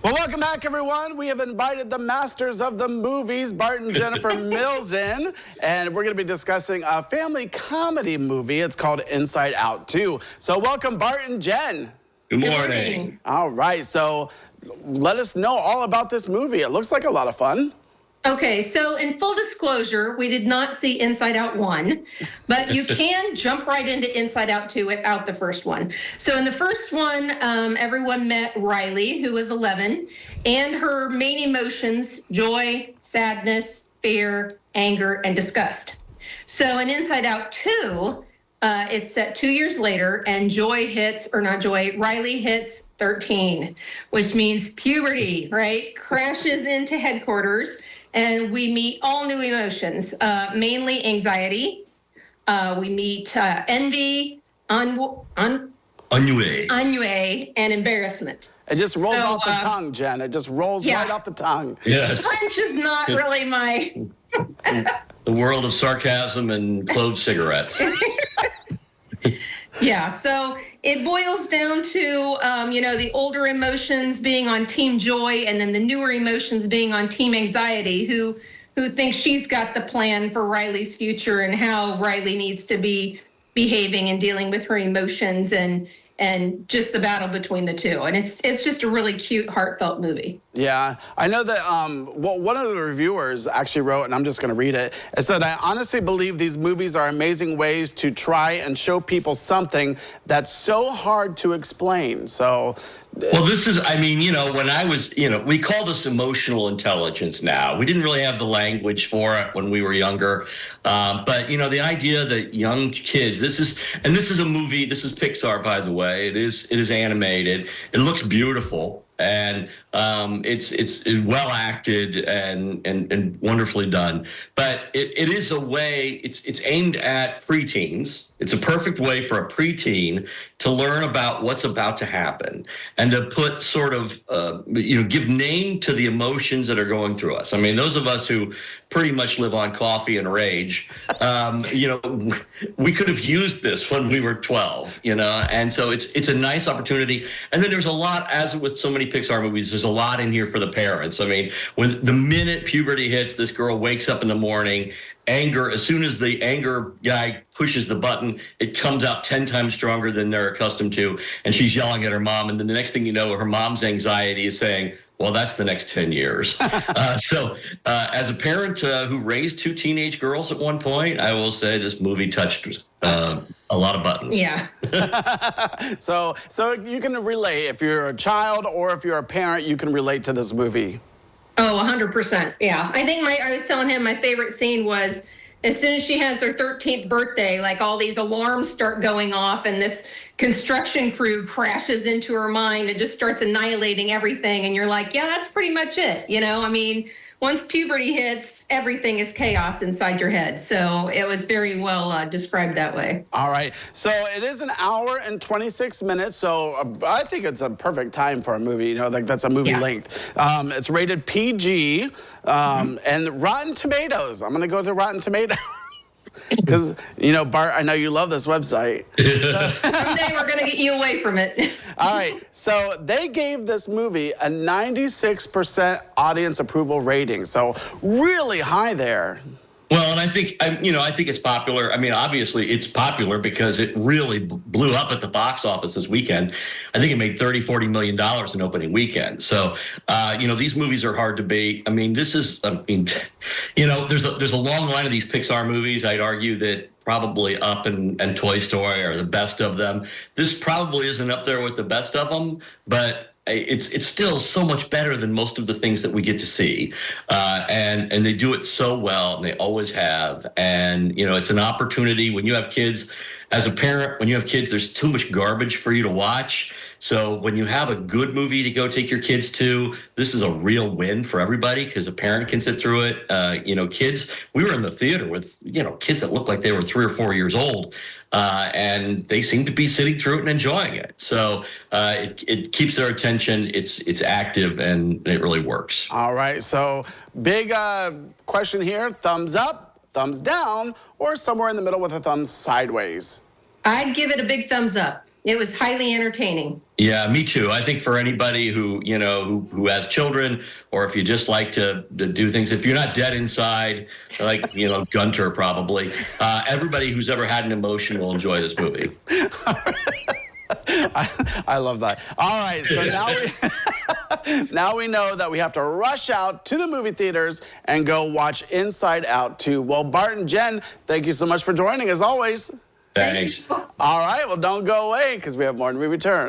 Well, welcome back, everyone. We have invited the masters of the movies, Bart and Jennifer Mills, in, and we're going to be discussing a family comedy movie. It's called Inside Out 2. So welcome, Bart and Jen. Good morning. All right, so let us know all about this movie. It looks like a lot of fun. Okay, so in full disclosure, we did not see Inside Out 1, but you can jump right into Inside Out 2 without the first one. So in the first one, everyone met Riley, who was 11, and her main emotions, joy, sadness, fear, anger, and disgust. So in Inside Out 2, it's set 2 years later, and Riley hits 13, which means puberty, right? Crashes into headquarters. And we meet all new emotions, mainly anxiety. We meet envy, ennui, and embarrassment. It just rolls off the tongue, Jen. It just rolls right off the tongue. Yes. French is not really my... The world of sarcasm and clove cigarettes. Yeah, so it boils down to, the older emotions being on Team Joy and then the newer emotions being on Team Anxiety, who thinks she's got the plan for Riley's future and how Riley needs to be behaving and dealing with her emotions and just the battle between the two. And it's just a really cute, heartfelt movie. Yeah, I know that one of the reviewers actually wrote, and I'm just going to read it. It said, "I honestly believe these movies are amazing ways to try and show people something that's so hard to explain." So, well, this is, when I was, we call this emotional intelligence now. We didn't really have the language for it when we were younger. But, the idea that young kids, this is a movie, this is Pixar, by the way. It is animated. It looks beautiful. And it's well acted and wonderfully done. But it is a way, it's aimed at preteens. It's a perfect way for a preteen to learn about what's about to happen and to put sort of, give name to the emotions that are going through us. I mean, those of us who pretty much live on coffee and rage, we could have used this when we were 12, and so it's a nice opportunity. And then there's a lot, as with so many Pixar movies, there's a lot in here for the parents. I mean, when the minute puberty hits, this girl wakes up in the morning, anger, as soon as the anger guy pushes the button, it comes out 10 times stronger than they're accustomed to. And she's yelling at her mom. And then the next thing you know, her mom's anxiety is saying, well, that's the next 10 years. So as a parent who raised two teenage girls at one point, I will say this movie touched a lot of buttons. Yeah. So you can relate. If you're a child or if you're a parent, you can relate to this movie. Oh, 100%. Yeah. I think I was telling him my favorite scene was as soon as she has her 13th birthday, like all these alarms start going off and this construction crew crashes into her mind and just starts annihilating everything. And you're like, yeah, that's pretty much it. Once puberty hits, everything is chaos inside your head. So it was very well described that way. All right. So it is an hour and 26 minutes. So I think it's a perfect time for a movie. That's a movie length. It's rated PG and Rotten Tomatoes. I'm going to go to Rotten Tomatoes. Because, Bart, I know you love this website. Someday we're going to get you away from it. All right. So they gave this movie a 96% audience approval rating. So really high there. Well, and I think it's popular. I mean, obviously it's popular because it really blew up at the box office this weekend. I think it made $30-40 million in opening weekend. So, these movies are hard to beat. I mean, there's a long line of these Pixar movies. I'd argue that probably Up and Toy Story are the best of them. This probably isn't up there with the best of them, but it's still so much better than most of the things that we get to see. And they do it so well, and they always have. And, it's an opportunity when you have kids. As a parent, when you have kids, there's too much garbage for you to watch. So when you have a good movie to go take your kids to, this is a real win for everybody because a parent can sit through it. Kids, we were in the theater with, kids that looked like they were 3 or 4 years old. And they seem to be sitting through it and enjoying it. So it keeps their attention. It's active and it really works. All right. So big question here. Thumbs up, thumbs down, or somewhere in the middle with a thumb sideways? I'd give it a big thumbs up. It was highly entertaining. Yeah, me too. I think for anybody who, who has children, or if you just like to do things, if you're not dead inside, like, Gunter probably, everybody who's ever had an emotion will enjoy this movie. I love that. All right, so now we know that we have to rush out to the movie theaters and go watch Inside Out 2. Well, Bart and Jen, thank you so much for joining, as always. Thanks. All right, well, don't go away, because we have more when we return.